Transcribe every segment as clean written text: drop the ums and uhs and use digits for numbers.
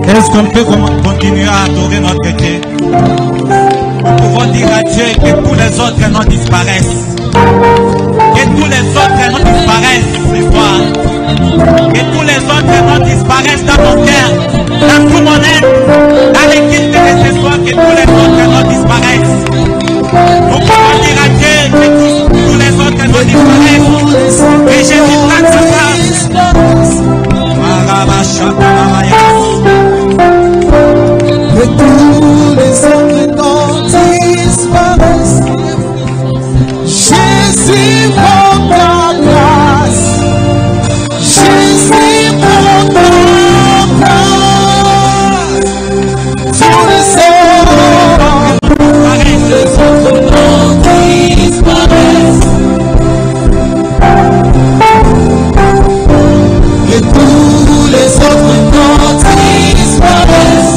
Est-ce qu'on peut continuer à adorer notre Dieu? Nous pouvons dire à Dieu que tous les autres noms disparaissent. Que tous les autres noms disparaissent ce soir. Que tous les autres noms disparaissent dans mon cœur, dans tout mon être, dans l'équipe de ce soir, que tous les autres noms disparaissent. Nous pouvons dire à Dieu que tous les autres noms disparaissent. Que Jésus prenne sa place. Que tous les autres noms disparaissent. Jésus prend ta place. Jésus prend ta place. Tous les autres noms disparaissent. Que tous les autres noms disparaissent.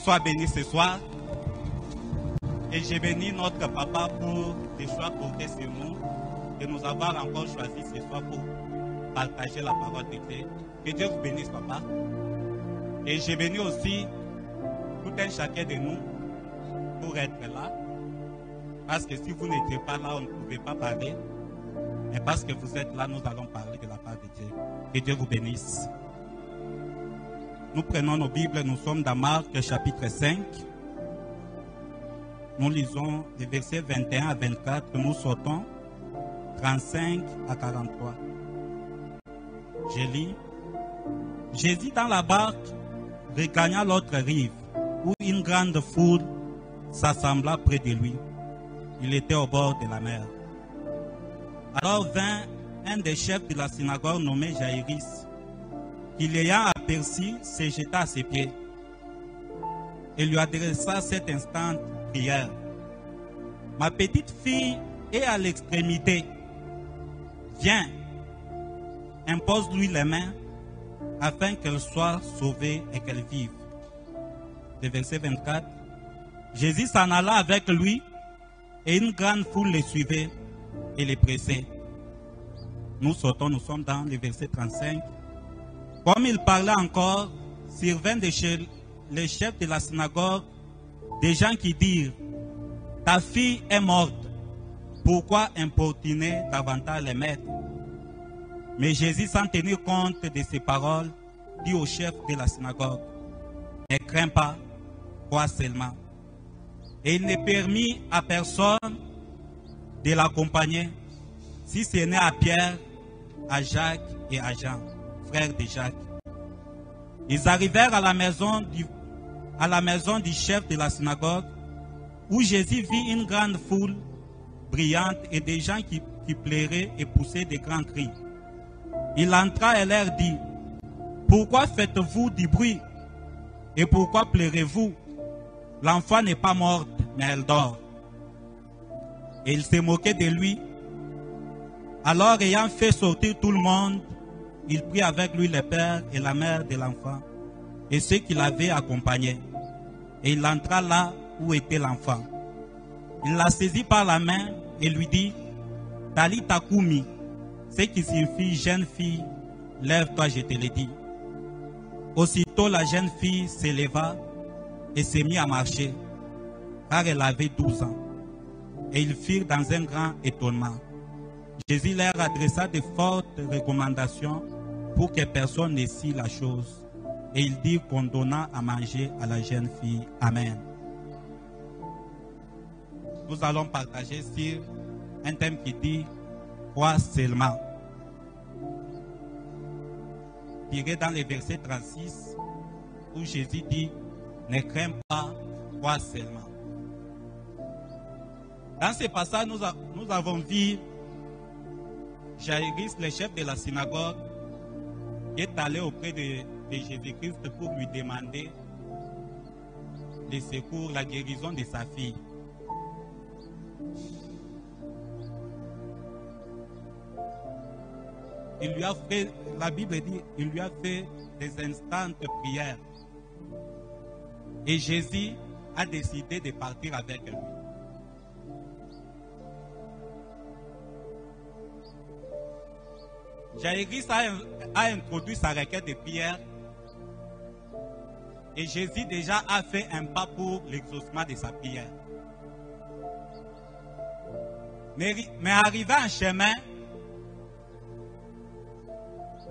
Sois béni ce soir. Et j'ai béni notre papa pour les choix portés sur nous, de nous avoir encore choisi ce soir pour partager la parole de Dieu. Que Dieu vous bénisse, papa. Et j'ai béni aussi tout un chacun de nous pour être là. Parce que si vous n'étiez pas là, on ne pouvait pas parler. Mais parce que vous êtes là, nous allons parler de la part de Dieu. Que Dieu vous bénisse. Nous prenons nos Bibles, nous sommes dans Marc chapitre 5. Nous lisons les versets 21 à 24, nous sortons 35 à 43. Je lis. Jésus dans la barque regagna l'autre rive, où une grande foule s'assembla près de lui. Il était au bord de la mer. Alors vint un des chefs de la synagogue nommé Jaïrus, qui l'ayant aperçu, se jeta à ses pieds et lui adressa cette instante prière. Ma petite fille est à l'extrémité. Viens, impose-lui les mains afin qu'elle soit sauvée et qu'elle vive. Le verset 24. Jésus s'en alla avec lui et une grande foule les suivait et les pressait. Nous sautons, nous sommes dans le verset 35. Comme il parlait encore, survinrent de chez les chefs de la synagogue des gens qui dirent, ta fille est morte, pourquoi importuner davantage les maîtres? Mais Jésus, sans tenir compte de ces paroles, dit au chef de la synagogue, ne crains pas, crois seulement. Et il ne permit à personne de l'accompagner, si ce n'est à Pierre, à Jacques et à Jean, frères de Jacques. Ils arrivèrent à la maison du chef de la synagogue, où Jésus vit une grande foule brillante et des gens qui pleuraient et poussaient de grands cris. Il entra et leur dit, pourquoi faites-vous du bruit et pourquoi pleurez-vous? L'enfant n'est pas morte, mais elle dort. Et il se moquait de lui. Alors, ayant fait sortir tout le monde, il prit avec lui le père et la mère de l'enfant et ceux qui l'avaient accompagné. Et il entra là où était l'enfant. Il la saisit par la main et lui dit, Talita Kumi, ce qui signifie jeune fille, lève-toi, je te le dis. Aussitôt la jeune fille s'éleva et se mit à marcher, car elle avait 12 ans. Et ils firent dans un grand étonnement. Jésus leur adressa de fortes recommandations pour que personne ne sît la chose. Et il dit qu'on donna à manger à la jeune fille. Amen. Nous allons partager sur un thème qui dit « Crois seulement ». Tiré dans le verset 36 où Jésus dit « Ne crains pas, crois seulement ». Dans ce passage, nous avons vu Jaïrus, le chef de la synagogue, qui est allé auprès de Jésus-Christ pour lui demander le secours, la guérison de sa fille. Il lui a fait, la Bible dit, il lui a fait des instantes prières. Et Jésus a décidé de partir avec lui. Jaïrus a introduit sa requête de prière et Jésus déjà a fait un pas pour l'exaucement de sa prière. Mais arrivé en chemin,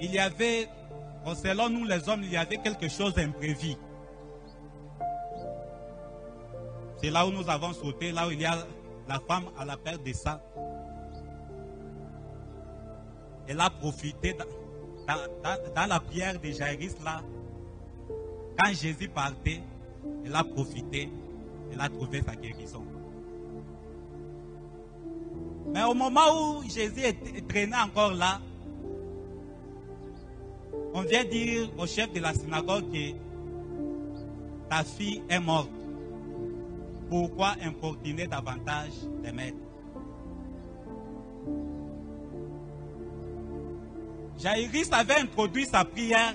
il y avait, selon nous les hommes, il y avait quelque chose d'imprévu. C'est là où nous avons sauté, là où il y a la femme à la perte de sang. Elle a profité dans la prière de Jaïrus là. Quand Jésus partait, elle a profité, elle a trouvé sa guérison. Mais au moment où Jésus traînait encore là, on vient dire au chef de la synagogue que ta fille est morte. Pourquoi importuner davantage les maîtres? Jaïrus avait introduit sa prière.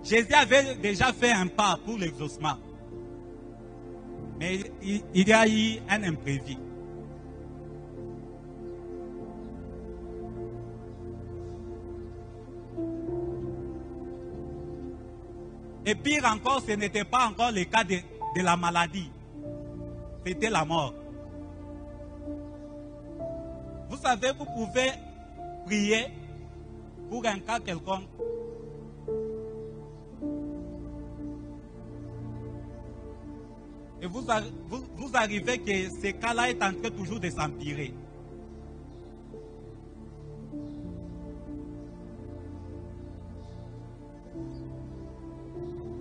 Jésus avait déjà fait un pas pour l'exaucement. Mais il y a eu un imprévu. Et pire encore, ce n'était pas encore le cas de la maladie. C'était la mort. Vous savez, vous pouvez prier pour un cas quelconque. Et vous arrivez que ce cas-là est en train toujours de s'empirer.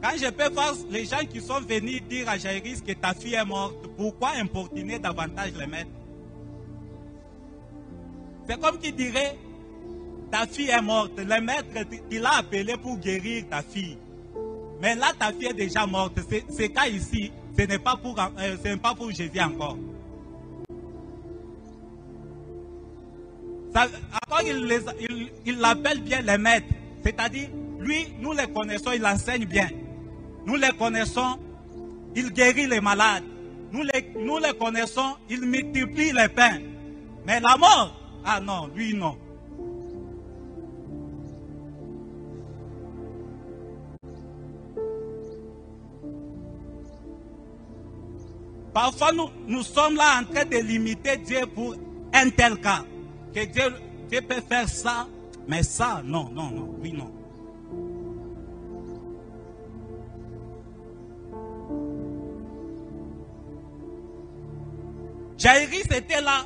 Quand je peux voir les gens qui sont venus dire à Jaïris que ta fille est morte, pourquoi importuner davantage les maîtres? C'est comme qui dirait, ta fille est morte, le maître il a appelé pour guérir ta fille. Mais là, ta fille est déjà morte. Ce cas ici, ce n'est pas pour Jésus encore. Ça, encore, il l'appelle bien les maîtres. C'est-à-dire, lui, nous les connaissons, il enseigne bien. Nous les connaissons, il guérit les malades. Nous les connaissons, il multiplie les pains. Mais la mort, ah non, lui non. Parfois, nous sommes là en train de limiter Dieu pour un tel cas. Que Dieu peut faire ça, mais ça, non, non, non, oui, non. Jaïris était là.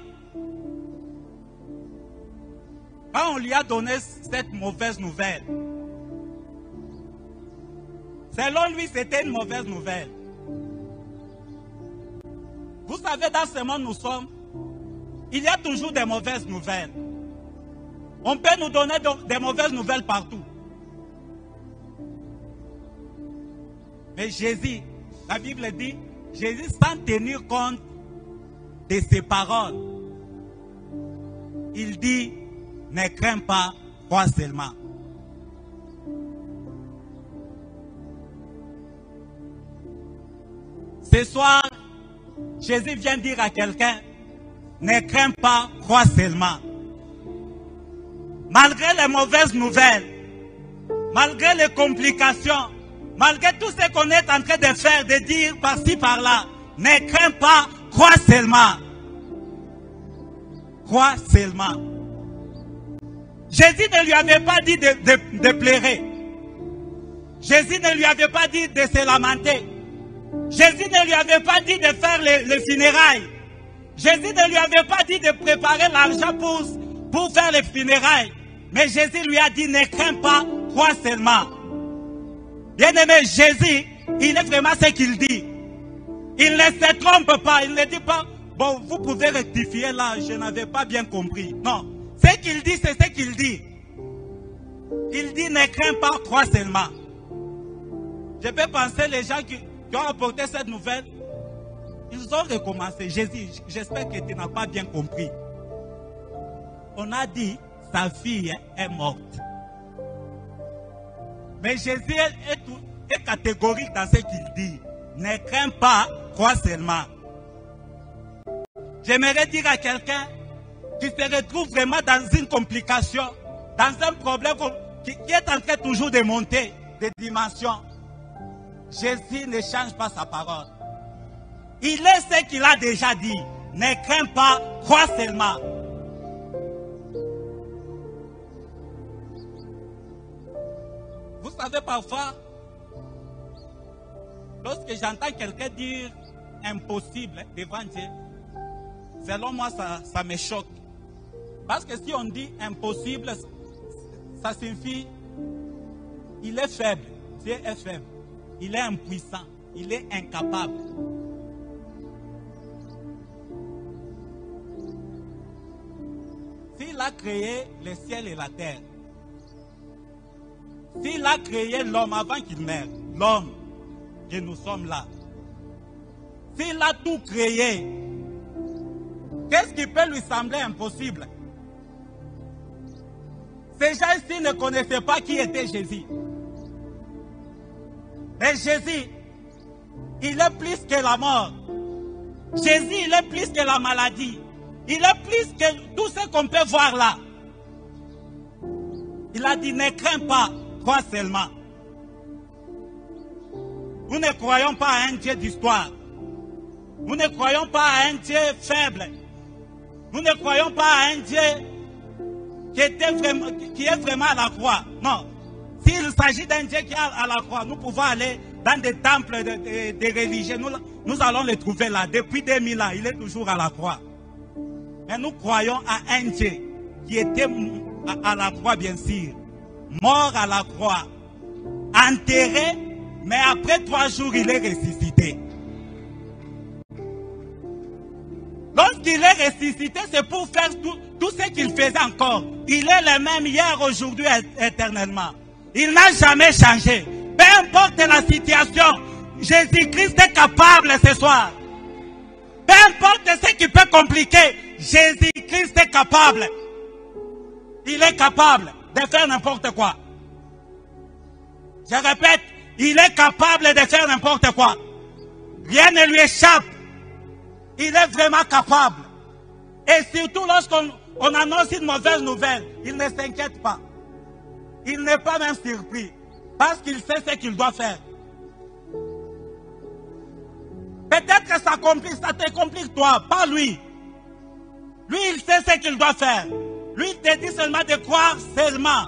Quand on lui a donné cette mauvaise nouvelle, selon lui, c'était une mauvaise nouvelle. Vous savez, dans ce monde où nous sommes, il y a toujours des mauvaises nouvelles. On peut nous donner des mauvaises nouvelles partout. Mais Jésus, la Bible dit, Jésus, sans tenir compte de ses paroles, il dit, ne crains pas, crois seulement. Ce soir, Jésus vient dire à quelqu'un, ne crains pas, crois seulement. Malgré les mauvaises nouvelles, malgré les complications, malgré tout ce qu'on est en train de faire, de dire par-ci, par-là, ne crains pas, crois seulement. Crois seulement. Jésus ne lui avait pas dit de pleurer. Jésus ne lui avait pas dit de se lamenter. Jésus ne lui avait pas dit de faire les funérailles. Jésus ne lui avait pas dit de préparer l'argent pour faire les funérailles. Mais Jésus lui a dit, ne crains pas, crois seulement. Bien-aimé, Jésus, il est vraiment ce qu'il dit. Il ne se trompe pas, il ne dit pas, bon, vous pouvez rectifier là, je n'avais pas bien compris. Non, ce qu'il dit, c'est ce qu'il dit. Il dit, ne crains pas, crois seulement. Je peux penser les gens qui ont apporté cette nouvelle, ils ont recommencé. Jésus, j'espère que tu n'as pas bien compris. On a dit, sa fille est morte. Mais Jésus est catégorique dans ce qu'il dit. Ne crains pas, crois seulement. J'aimerais dire à quelqu'un qui se retrouve vraiment dans une complication, dans un problème qui est en train toujours de monter de dimension. Jésus ne change pas sa parole. Il est ce qu'il a déjà dit. Ne crains pas, crois seulement. Vous savez, parfois, lorsque j'entends quelqu'un dire impossible devant Dieu, selon moi, ça me choque. Parce que si on dit impossible, ça signifie il est faible. Dieu est faible. Il est impuissant. Il est incapable. S'il a créé le ciel et la terre, s'il a créé l'homme avant qu'il meure, l'homme, que nous sommes là, s'il a tout créé, qu'est-ce qui peut lui sembler impossible? Ces gens-ci ne connaissaient pas qui était Jésus. Mais Jésus, il est plus que la mort. Jésus, il est plus que la maladie. Il est plus que tout ce qu'on peut voir là. Il a dit, ne crains pas, crois seulement. Nous ne croyons pas à un Dieu d'histoire. Nous ne croyons pas à un Dieu faible. Nous ne croyons pas à un Dieu qui est vraiment à la croix. Non. S'il s'agit d'un Dieu qui est à la croix, nous pouvons aller dans des temples de religieux. Nous allons le trouver là. Depuis 2000 ans, il est toujours à la croix. Mais nous croyons à un Dieu qui était à la croix, bien sûr. Mort à la croix. Enterré, Mais après 3 jours, il est ressuscité. Lorsqu'il est ressuscité, c'est pour faire tout ce qu'il faisait encore. Il est le même hier, aujourd'hui, éternellement. Il n'a jamais changé. Peu importe la situation, Jésus-Christ est capable ce soir. Peu importe ce qui peut compliquer, Jésus-Christ est capable. Il est capable de faire n'importe quoi. Je répète, il est capable de faire n'importe quoi. Rien ne lui échappe. Il est vraiment capable. Et surtout lorsqu'on annonce une mauvaise nouvelle, il ne s'inquiète pas. Il n'est pas même surpris. Parce qu'il sait ce qu'il doit faire. Peut-être que ça te complique toi, pas lui. Lui, il sait ce qu'il doit faire. Lui, il te dit seulement de croire seulement.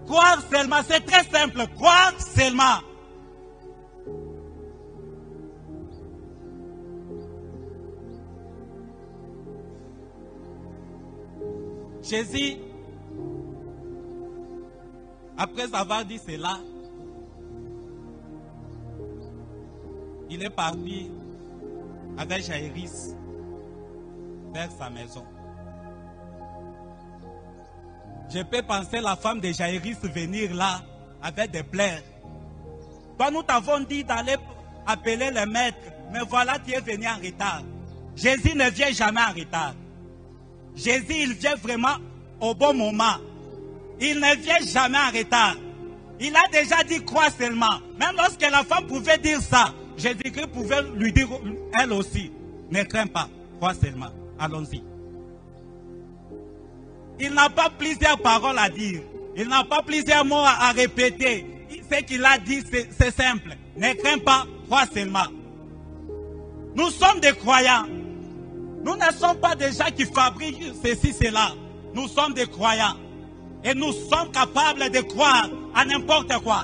Croire seulement, c'est très simple. Croire seulement. Jésus, après avoir dit cela, il est parti avec Jaïrus vers sa maison. Je peux penser la femme de Jaïrus venir là avec des pleurs. Toi, nous t'avons dit d'aller appeler le maître, mais voilà, tu es venu en retard. Jésus ne vient jamais en retard. Jésus, il vient vraiment au bon moment. Il ne vient jamais en retard. Il a déjà dit crois seulement. Même lorsque la femme pouvait dire ça, Jésus-Christ pouvait lui dire elle aussi. Ne crains pas, crois seulement. Allons-y. Il n'a pas plusieurs paroles à dire. Il n'a pas plusieurs mots à répéter. Ce qu'il a dit, c'est simple. Ne crains pas, crois seulement. Nous sommes des croyants. Nous ne sommes pas des gens qui fabriquent ceci, cela. Nous sommes des croyants. Et nous sommes capables de croire à n'importe quoi.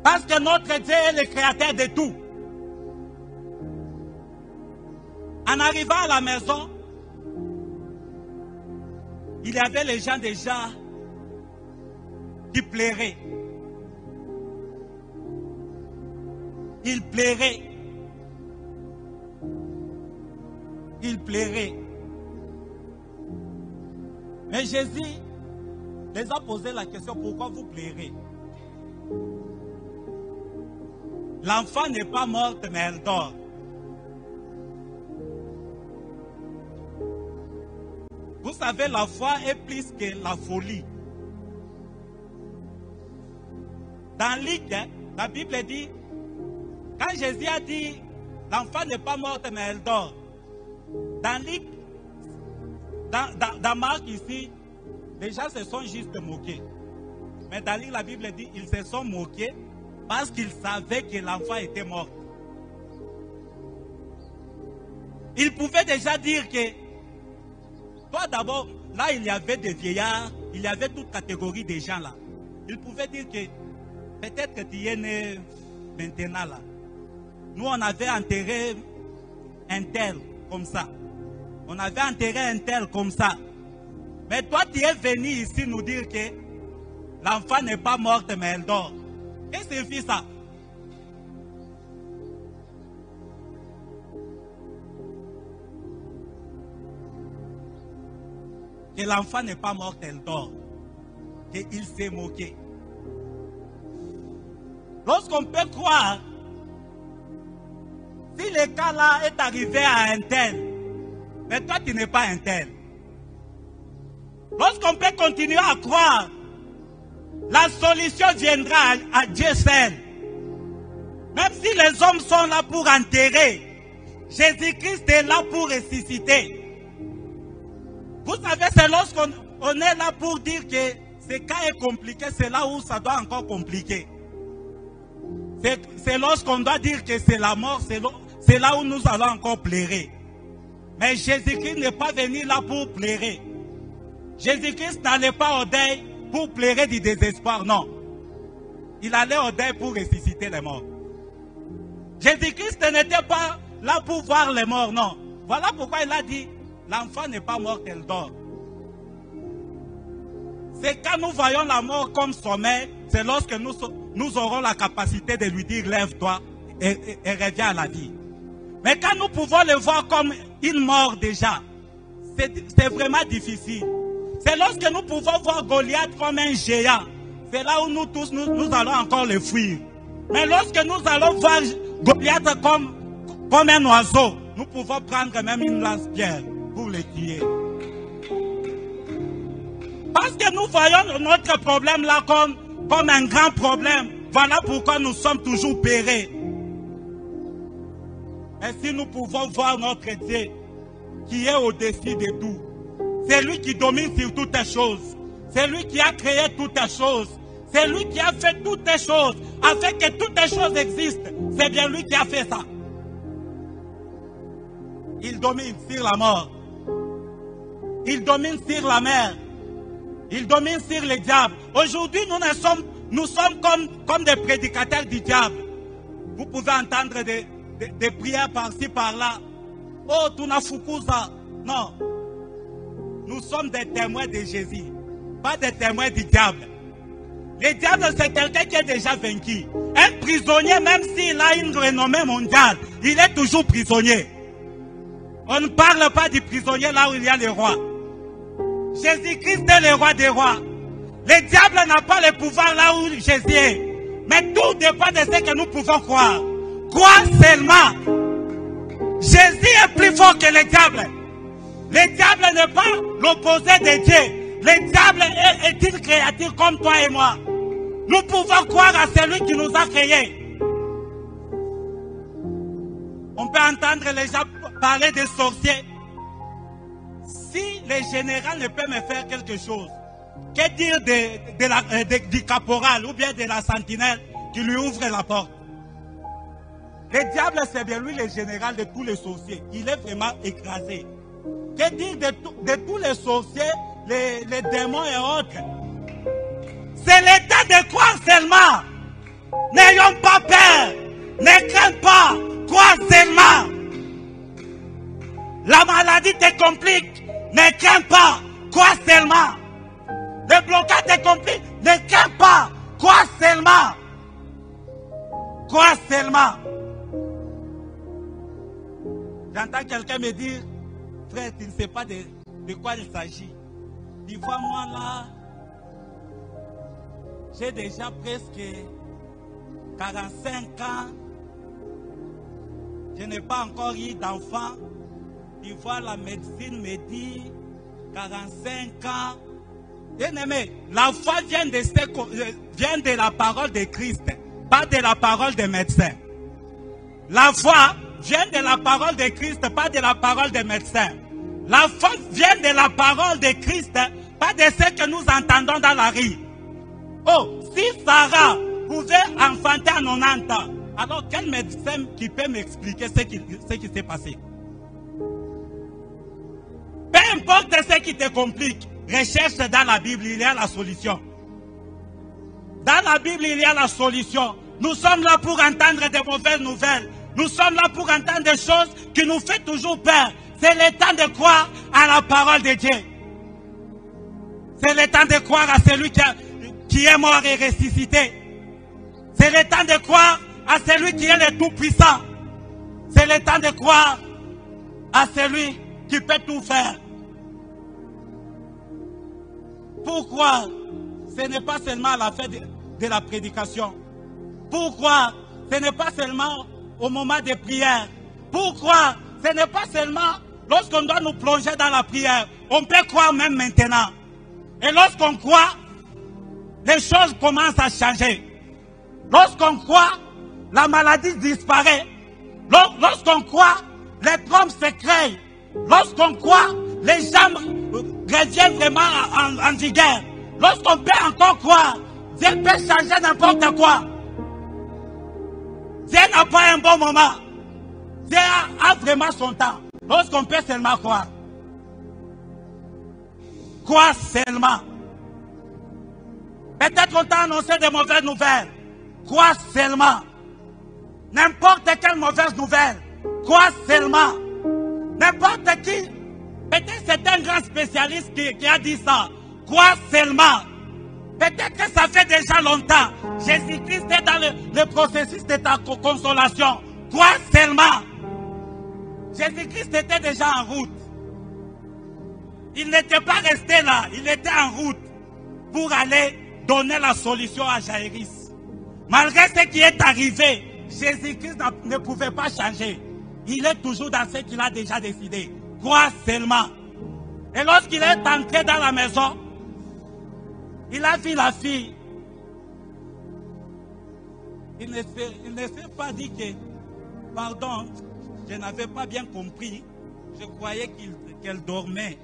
Parce que notre Dieu est le créateur de tout. En arrivant à la maison, il y avait les gens déjà qui pleuraient. Ils pleuraient. Ils pleuraient. Mais Jésus les a posé la question, pourquoi vous pleurez? L'enfant n'est pas morte, mais elle dort. Vous savez, la foi est plus que la folie. Dans Luc, la Bible dit, quand Jésus a dit, l'enfant n'est pas morte, mais elle dort. Dans Luc, dans Marc ici, les gens se sont juste moqués. Mais dans Luc, la Bible dit, ils se sont moqués parce qu'ils savaient que l'enfant était mort. Ils pouvaient déjà dire que, toi d'abord, là il y avait des vieillards, il y avait toute catégorie de gens là. Ils pouvaient dire que, peut-être que tu es né maintenant là. Nous on avait enterré un tel comme ça. On avait enterré un tel comme ça. Mais toi tu es venu ici nous dire que l'enfant n'est pas morte mais elle dort. Qu'est-ce que signifie ça? Que l'enfant n'est pas mort, elle dort. Qu'il s'est moqué. Lorsqu'on peut croire, si le cas là est arrivé à un tel, mais toi tu n'es pas un tel. Lorsqu'on peut continuer à croire, la solution viendra à Dieu seul. Même si les hommes sont là pour enterrer, Jésus-Christ est là pour ressusciter. Vous savez, c'est lorsqu'on est là pour dire que ce cas est compliqué, c'est là où ça doit encore compliquer. C'est lorsqu'on doit dire que c'est la mort, c'est là où nous allons encore pleurer. Mais Jésus-Christ n'est pas venu là pour pleurer. Jésus-Christ n'allait pas au deuil pour pleurer du désespoir, non. Il allait au deuil pour ressusciter les morts. Jésus-Christ n'était pas là pour voir les morts, non. Voilà pourquoi il a dit, l'enfant n'est pas mort, elle dort. C'est quand nous voyons la mort comme sommeil, c'est lorsque nous aurons la capacité de lui dire lève-toi et reviens à la vie. Mais quand nous pouvons le voir comme une mort déjà, c'est vraiment difficile. C'est lorsque nous pouvons voir Goliath comme un géant. C'est là où nous tous, nous allons encore le fuir. Mais lorsque nous allons voir Goliath comme un oiseau, nous pouvons prendre même une lance-pierre pour le tuer. Parce que nous voyons notre problème là comme un grand problème. Voilà pourquoi nous sommes toujours pérés. Mais si nous pouvons voir notre Dieu qui est au-dessus de tout, c'est lui qui domine sur toutes les choses. C'est lui qui a créé toutes les choses. C'est lui qui a fait toutes les choses afin que toutes les choses existent. C'est bien lui qui a fait ça. Il domine sur la mort. Il domine sur la mer. Il domine sur les diables. Aujourd'hui, nous sommes comme des prédicateurs du diable. Vous pouvez entendre des prières par-ci, par-là. Oh, Tunafukuza. Non. Nous sommes des témoins de Jésus, pas des témoins du diable. Le diable, c'est quelqu'un qui est déjà vaincu. Un prisonnier, même s'il a une renommée mondiale, il est toujours prisonnier. On ne parle pas du prisonnier là où il y a le roi. Jésus-Christ est le roi des rois. Le diable n'a pas le pouvoir là où Jésus est. Mais tout dépend de ce que nous pouvons croire. Croire seulement. Jésus est plus fort que le diable. Le diable n'est pas l'opposé de Dieu. Le diable est une créature comme toi et moi. Nous pouvons croire à celui qui nous a créés. On peut entendre les gens parler des sorciers. Si le général ne peut me faire quelque chose, que dire du caporal ou bien de la sentinelle qui lui ouvre la porte? Le diable, c'est bien lui le général de tous les sorciers. Il est vraiment écrasé. Que dire de tous les sorciers, les démons et autres? C'est l'état de croire seulement. N'ayons pas peur. Ne crains pas. Crois seulement. La maladie te complique. Ne crains pas. Crois seulement. Le blocage te complique. Ne crains pas. Crois seulement. Crois seulement. J'entends quelqu'un me dire, frère, tu ne sais pas de quoi il s'agit. Tu vois, moi là, j'ai déjà presque 45 ans. Je n'ai pas encore eu d'enfant. Tu vois, la médecine me dit 45 ans. Bien aimé, la foi vient de la parole de Christ, pas de la parole des médecins. La foi vient de la parole de Christ, pas de la parole des médecins. La foi vient de la parole de Christ, pas de ce que nous entendons dans la rue. Oh, si Sarah pouvait enfanter à 90 ans, alors quel médecin qui peut m'expliquer ce qui s'est passé? Peu importe ce qui te complique, recherche dans la Bible, il y a la solution. Dans la Bible, il y a la solution. Nous sommes là pour entendre de mauvaises nouvelles. Nous sommes là pour entendre des choses qui nous font toujours peur. C'est le temps de croire à la parole de Dieu. C'est le temps de croire à celui qui est mort et ressuscité. C'est le temps de croire à celui qui est le Tout-Puissant. C'est le temps de croire à celui qui peut tout faire. Pourquoi? Ce n'est pas seulement à la fin de la prédication. Pourquoi? Ce n'est pas seulement au moment des prières. Pourquoi? Ce n'est pas seulement lorsqu'on doit nous plonger dans la prière. On peut croire même maintenant. Et lorsqu'on croit, les choses commencent à changer. Lorsqu'on croit, la maladie disparaît. Lorsqu'on croit, les trompes se créent. Lorsqu'on croit, les gens reviennent vraiment en vigueur. Lorsqu'on peut encore croire, Dieu peut changer n'importe quoi. Dieu n'a pas un bon moment. Dieu a vraiment son temps. Lorsqu'on peut seulement croire. Croire seulement. Peut-être on t'a annoncé de mauvaises nouvelles. Croire seulement. N'importe quelle mauvaise nouvelle. Croire seulement. N'importe qui. Peut-être c'est un grand spécialiste qui a dit ça. Croire seulement. Peut-être que ça fait déjà longtemps. Jésus-Christ est dans le processus de ta consolation. Crois seulement. Jésus-Christ était déjà en route. Il n'était pas resté là. Il était en route pour aller donner la solution à Jaïrus. Malgré ce qui est arrivé, Jésus-Christ ne pouvait pas changer. Il est toujours dans ce qu'il a déjà décidé. Crois seulement. Et lorsqu'il est entré dans la maison, il a vu la fille. Il ne s'est pas dit que, pardon, je n'avais pas bien compris. Je croyais qu'elle dormait.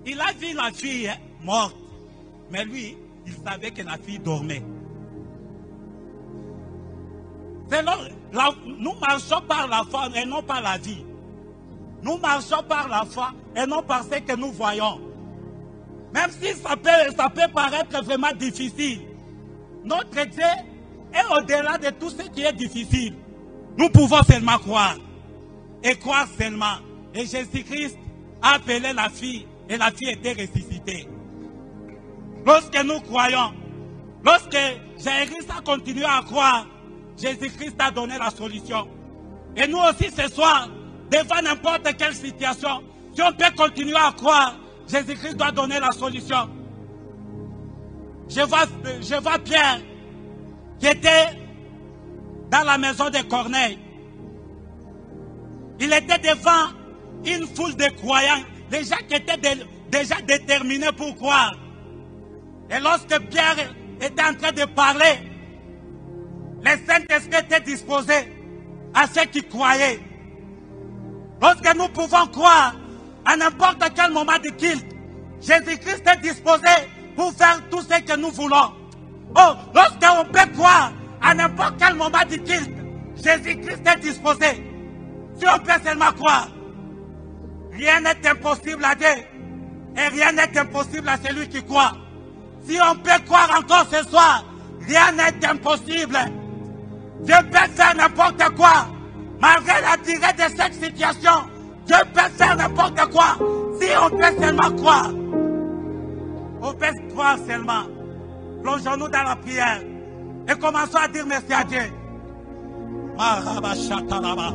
Il a vu la fille morte. Mais lui, il savait que la fille dormait. Nous marchons par la foi et non par la vie. Nous marchons par la foi et non par ce que nous voyons. Même si ça peut paraître vraiment difficile, notre Dieu est au-delà de tout ce qui est difficile. Nous pouvons seulement croire. Et croire seulement. Et Jésus-Christ a appelé la fille et la fille était ressuscitée. Lorsque nous croyons, lorsque Jaïrus a continué à croire, Jésus-Christ a donné la solution. Et nous aussi ce soir, devant n'importe quelle situation, si on peut continuer à croire, Jésus-Christ doit donner la solution. Je vois Pierre qui était dans la maison de Corneille. Il était devant une foule de croyants, des gens qui étaient déjà déterminés pour croire. Et lorsque Pierre était en train de parler, le Saint-Esprit était disposé à ceux qui croyaient. Lorsque nous pouvons croire à n'importe quel moment de culte, Jésus-Christ est disposé pour faire tout ce que nous voulons. Oh, lorsqu'on peut croire à n'importe quel moment de culte, Jésus-Christ est disposé. Si on peut seulement croire, rien n'est impossible à Dieu et rien n'est impossible à celui qui croit. Si on peut croire encore ce soir, rien n'est impossible. Dieu peut faire n'importe quoi. Malgré la durée de cette situation, Dieu peut faire n'importe quoi. Si on peut seulement croire. On peut croire seulement. Plongeons-nous dans la prière. Et commençons à dire merci à Dieu. Marabashatalaba.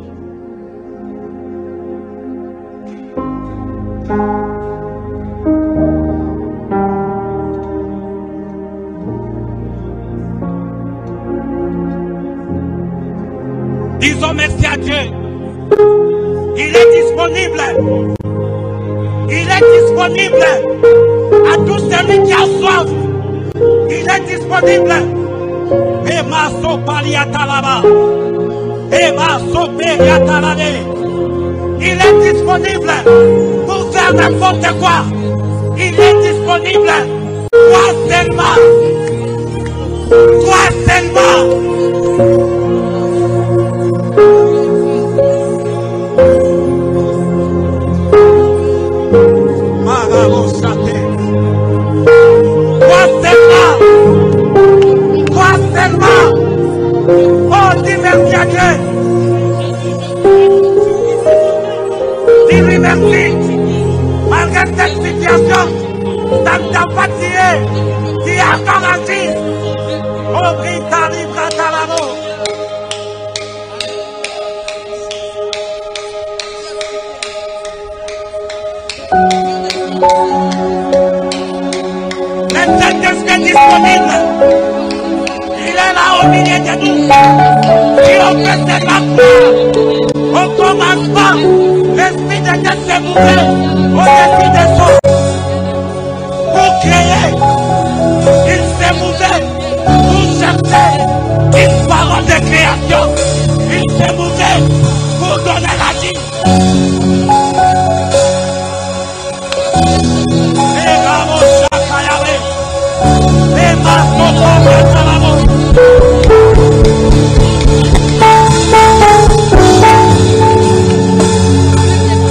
Disons merci à Dieu. Il est disponible. Il est disponible à tout celui qui a soif. Il est disponible. Ema sopaliatalaba. Ema soperiatalade. Il est disponible pour faire n'importe quoi. Il est disponible. Crois seulement. Crois seulement. Crois seulement. Oh, dis merci à Dieu. Dis-lui merci. Malgré cette situation, ça ne t'a pas tiré. Tu es encore en vie. Oh, Brita Libra Talamo. Le Saint-Esprit est disponible. Il est là au milieu de nous. Et on peut se croire. On commence pas. L'Esprit de Dieu s'est mouvé au-dessus des eaux. Pour créer. Il s'est mouvé pour chercher une parole de création. Il s'est mouvé pour donner la vie.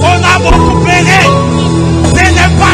On a beaucoup payé. Ce n'est pas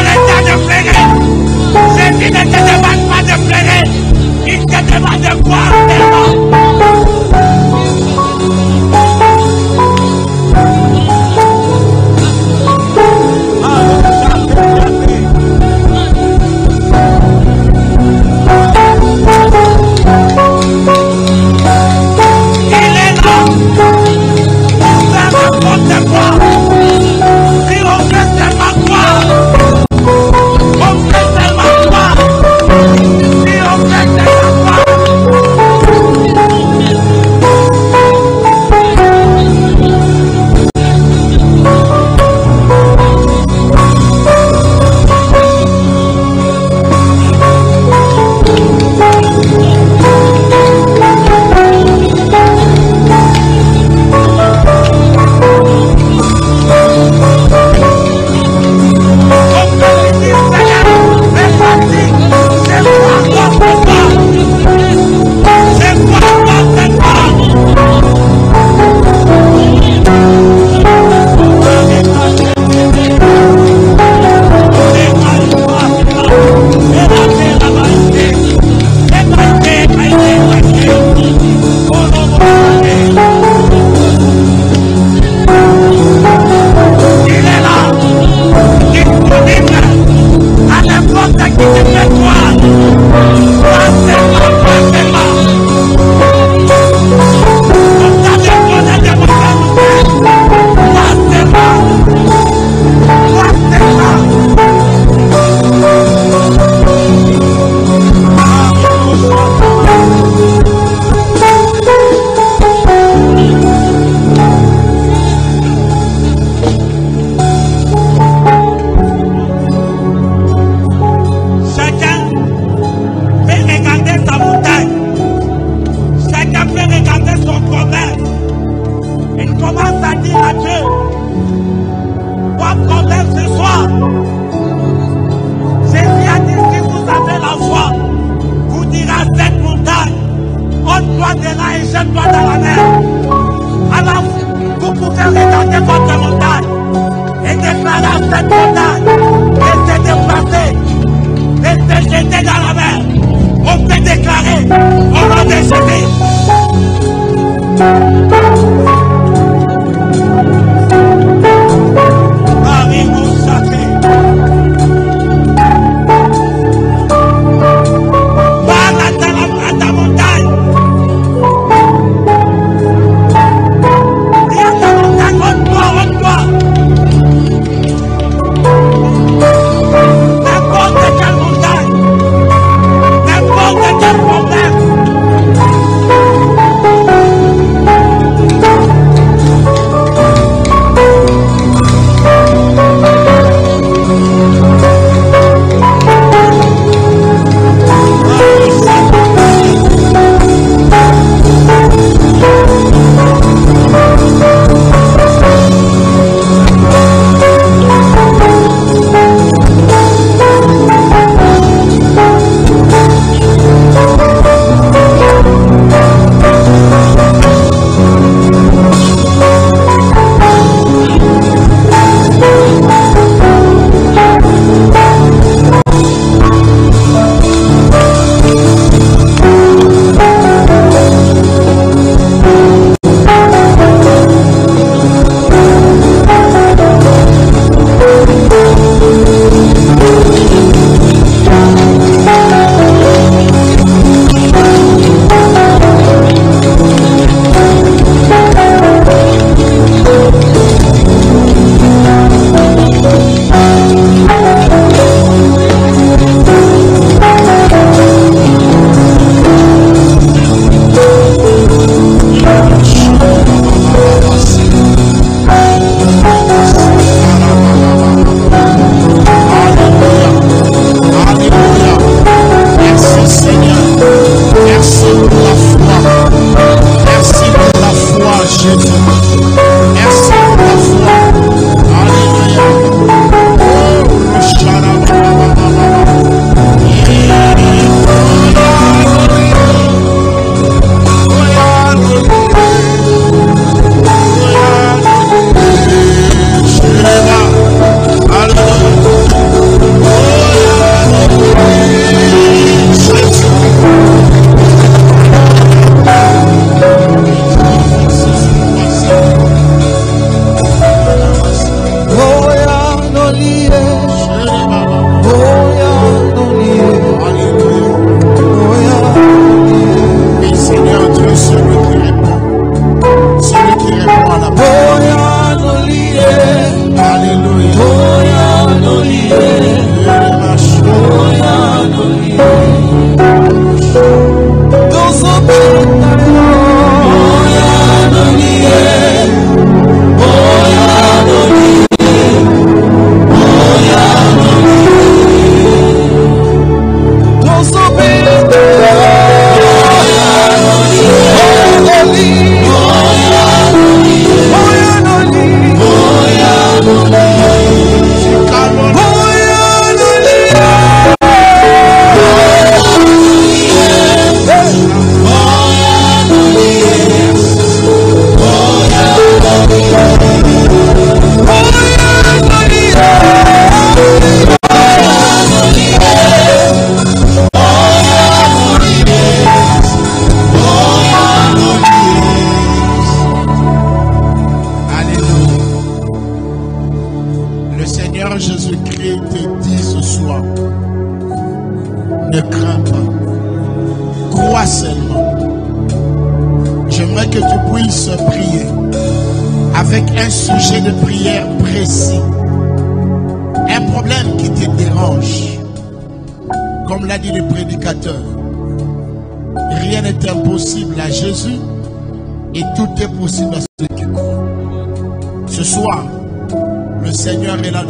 Lève-toi de là et jette-toi dans la mer. Alors, vous pouvez regarder votre montagne et déclarer à cette montagne de se déplacer, de se jeter dans la mer. On peut déclarer au nom de Jésus. Marie Moussafé. Va à ta montagne. Dis à ta montagne, rends-toi. N'importe quelle montagne. N'importe quel problème.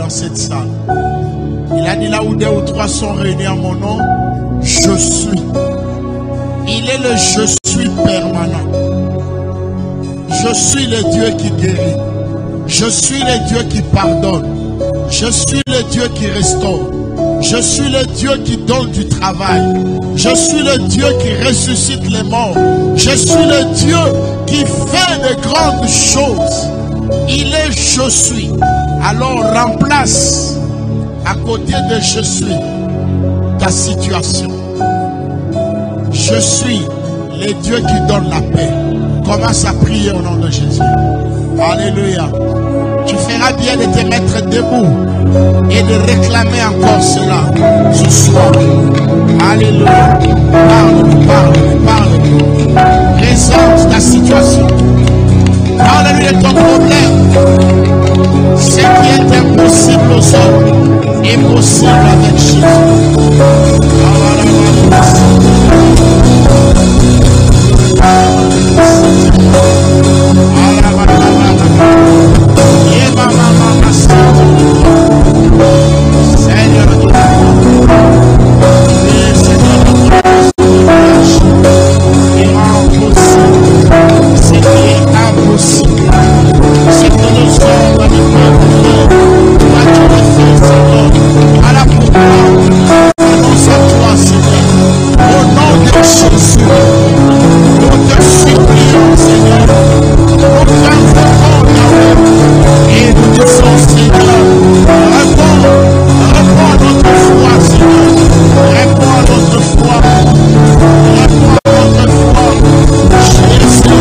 Cette salle. Il a dit là où 2 ou 3 sont réunis en mon nom, je suis. Il est le je suis permanent. Je suis le Dieu qui guérit. Je suis le Dieu qui pardonne. Je suis le Dieu qui restaure. Je Je suis le Dieu qui donne du travail. Je suis le Dieu qui ressuscite les morts. Je suis le Dieu qui fait de grandes choses. Il est je suis. Alors remplace à côté de je suis ta situation. Je suis le Dieu qui donne la paix. Commence à prier au nom de Jésus. Alléluia. Tu feras bien de te mettre debout et de réclamer encore cela ce soir. Alléluia. Parle. Présente ta situation. Parle-lui de ton problème. Ce qui est impossible aux hommes est possible avec Jésus. Seigneur, ce qui est impossible, c'est que nous sommes dans le peuple. Toi, tu le fais, Seigneur. Voilà pourquoi nous sommes toi, Seigneur. Au nom de Jésus, nous te supplions, Seigneur. Nous t'invoquons, Yahweh, et nous disons, Seigneur, réponds à notre foi, Seigneur. Réponds à notre foi. Réponds à notre foi. Jésus.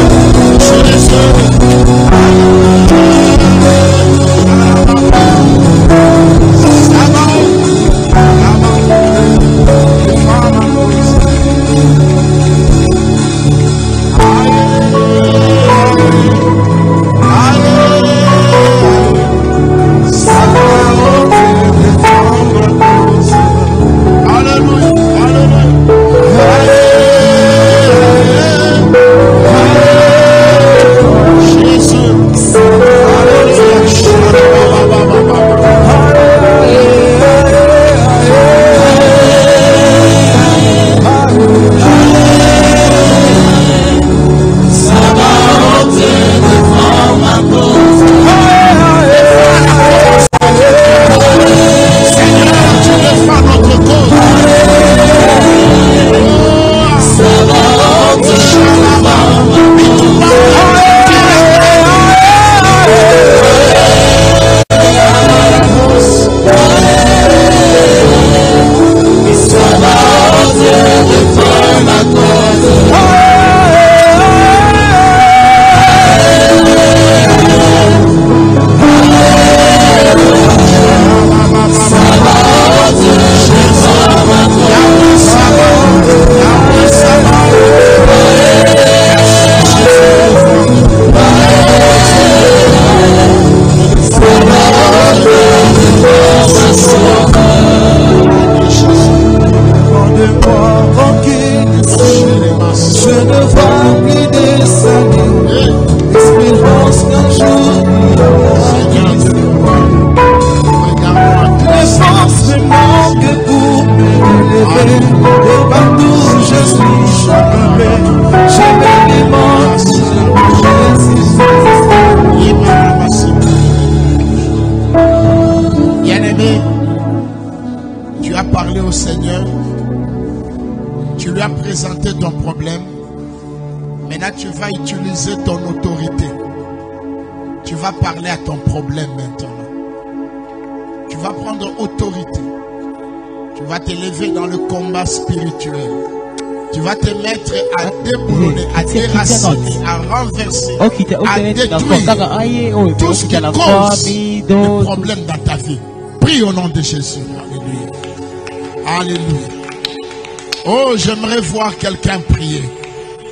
Spirituel. Tu vas te mettre à déboulonner, à déraciner, à renverser, à détruire tout ce qui cause le problème dans ta vie. Prie au nom de Jésus. Alléluia. Alléluia. Oh, j'aimerais voir quelqu'un prier.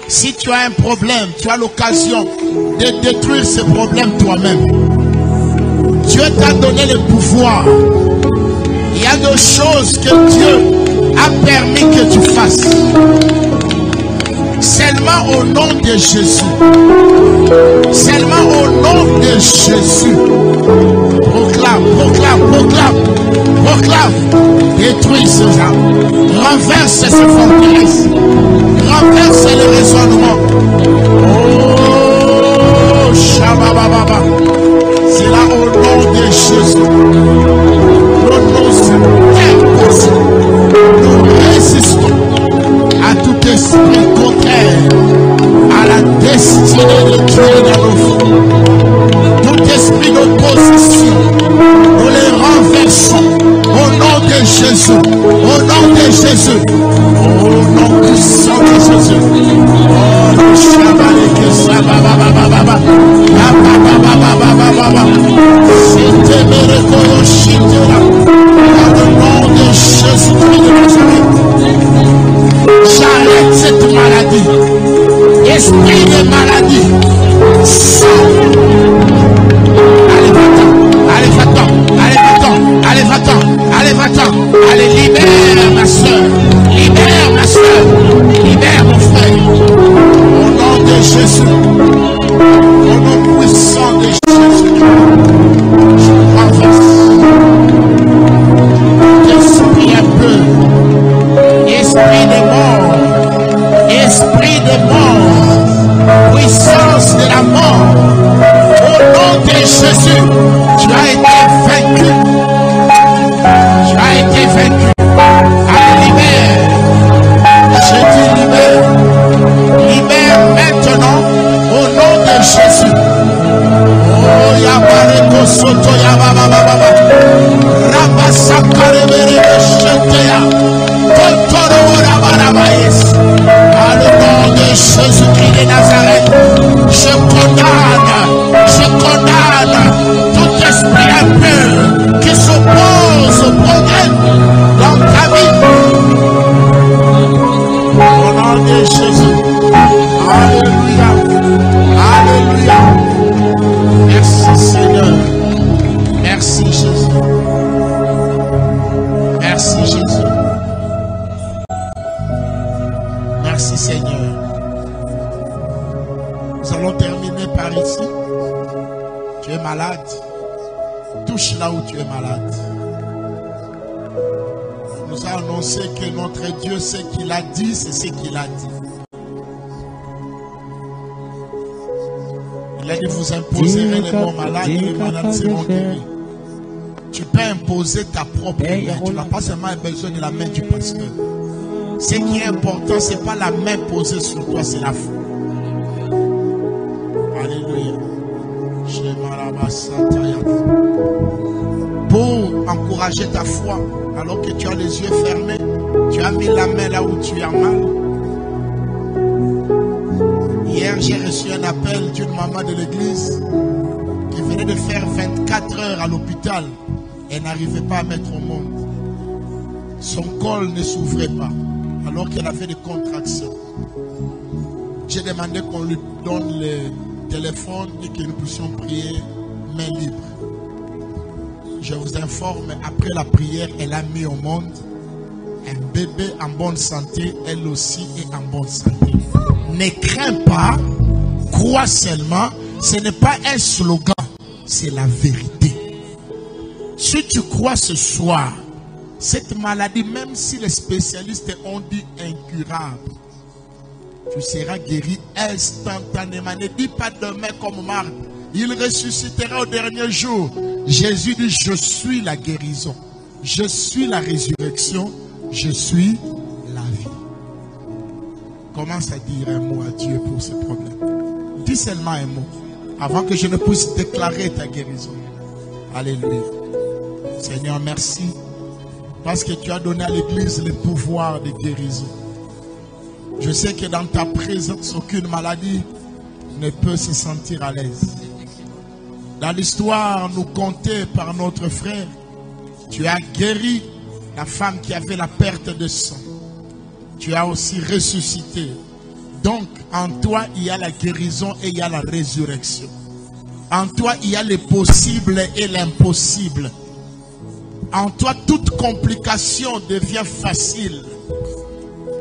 Si tu as un problème, tu as l'occasion de détruire ce problème toi-même. Dieu t'a donné le pouvoir. Il y a des choses que Dieu a permis que tu fasses. Seulement au nom de Jésus. Seulement au nom de Jésus. Proclame. Détruis ces gens. Renverse ces forteresses. Renverse les raisonnements. Oh, Shabababa. C'est là au nom de Jésus. Le nom c'est impossible. Jésus. Oh, le chabalé que ça va, c'était Mérécoyo Chitera. Dans le nom de Jésus-Christ de Nazareth, j'arrête cette maladie. Esprit de maladie, sors. Allez, va-t'en, allez, va-t'en, allez, va-t'en, allez, libère ma soeur, libère mon frère. Au nom de Jésus, au nom puissant de Jésus, je renverse l'esprit impur, esprit de mort, puissance de la mort. Au nom de Jésus, tu as été vaincu. Allez, libère. Je dis libère. Libère maintenant au nom de Jésus. Oh, Yabareko Soto Yababa. Rabasakarebere Sheteya. Kontoro Rabarabaes. À le nom de Jésus-Christ de Nazareth, je condamne tout esprit impur qui s'oppose au progrès dans ta vie. Au nom de Jésus. Alléluia. Alléluia. Merci Seigneur. Merci Jésus. Merci Jésus. Merci Seigneur. Nous allons terminer par ici. Tu es malade. Touche là où tu es malade. Il nous a annoncé que notre Dieu, ce qu'il a dit, c'est ce qu'il a dit. Il a dit, vous imposerez les mots malades et les malades seront guéris. Tu peux imposer ta propre main. Tu n'as pas seulement besoin de la main du pasteur. Ce qui est important, ce n'est pas la main posée sur toi, c'est la foi. Alléluia. Pour encourager ta foi, alors que tu as les yeux fermés, tu as mis la main là où tu as mal. Hier, j'ai reçu un appel d'une maman de l'église qui venait de faire 24 heures à l'hôpital et n'arrivait pas à mettre au monde. Son col ne s'ouvrait pas, alors qu'elle avait des contractions. J'ai demandé qu'on lui donne le téléphone et que nous puissions prier main libre. Je vous informe, après la prière, elle a mis au monde un bébé en bonne santé, elle aussi est en bonne santé. Ne crains pas, crois seulement, ce n'est pas un slogan, c'est la vérité. Si tu crois ce soir, cette maladie, même si les spécialistes ont dit incurable, tu seras guéri instantanément. Ne dis pas demain comme Marc. Il ressuscitera au dernier jour. Jésus dit, je suis la guérison. Je suis la résurrection. Je suis la vie. Commence à dire un mot à Dieu pour ce problème. Dis seulement un mot avant que je ne puisse déclarer ta guérison. Alléluia. Seigneur, merci. Parce que tu as donné à l'église le pouvoir de guérison. Je sais que dans ta présence, aucune maladie ne peut se sentir à l'aise. Dans l'histoire, nous comptée par notre frère, tu as guéri la femme qui avait la perte de sang. Tu as aussi ressuscité. Donc, en toi, il y a la guérison et il y a la résurrection. En toi, il y a le possible et l'impossible. En toi, toute complication devient facile.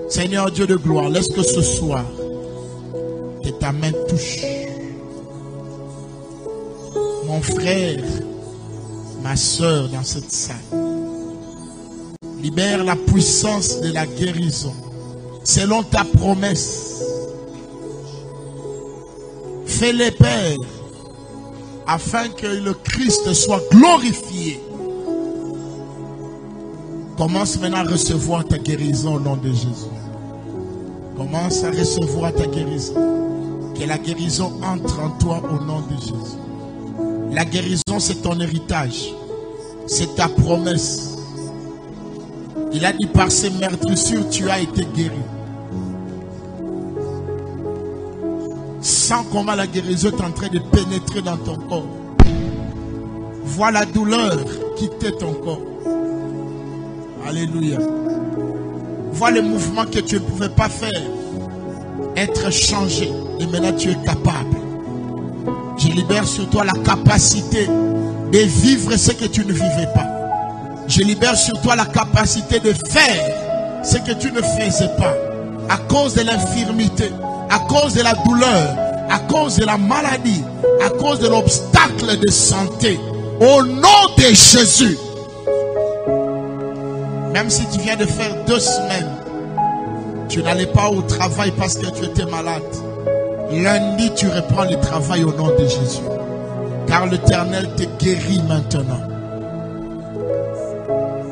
Seigneur Dieu de gloire, laisse que ce soir, que ta main touche mon frère, ma soeur dans cette salle. Libère la puissance de la guérison, selon ta promesse. Fais-les, Père, afin que le Christ soit glorifié. Commence maintenant à recevoir ta guérison au nom de Jésus. Commence à recevoir ta guérison. Que la guérison entre en toi au nom de Jésus. La guérison, c'est ton héritage. C'est ta promesse. Il a dit par ses meurtrissures, tu as été guéri. Sens comment la guérison est en train de pénétrer dans ton corps. Vois la douleur quitter ton corps. Alléluia. Vois le mouvement que tu ne pouvais pas faire être changé. Et maintenant tu es capable. Je libère sur toi la capacité de vivre ce que tu ne vivais pas. Je libère sur toi la capacité de faire ce que tu ne faisais pas. À cause de l'infirmité, à cause de la douleur, à cause de la maladie, à cause de l'obstacle de santé. Au nom de Jésus. Même si tu viens de faire 2 semaines, tu n'allais pas au travail parce que tu étais malade. Lundi, tu reprends le travail au nom de Jésus. Car l'Éternel te guérit maintenant.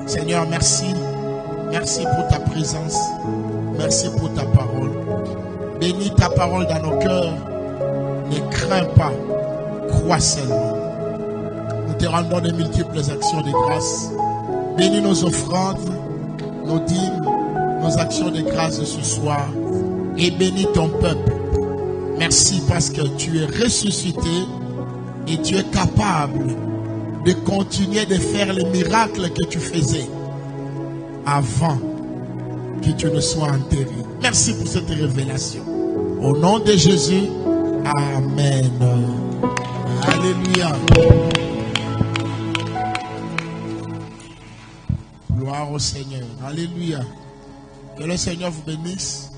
Seigneur, merci. Merci pour ta présence. Merci pour ta parole. Bénis ta parole dans nos cœurs. Ne crains pas. Crois seulement. Nous te rendons de multiples actions de grâce. Bénis nos offrandes, nos dîmes, nos actions de grâce de ce soir. Et bénis ton peuple. Merci parce que tu es ressuscité et tu es capable de continuer de faire les miracles que tu faisais avant que tu ne sois enterré. Merci pour cette révélation. Au nom de Jésus, amen. Alléluia. Gloire au Seigneur. Alléluia. Que le Seigneur vous bénisse.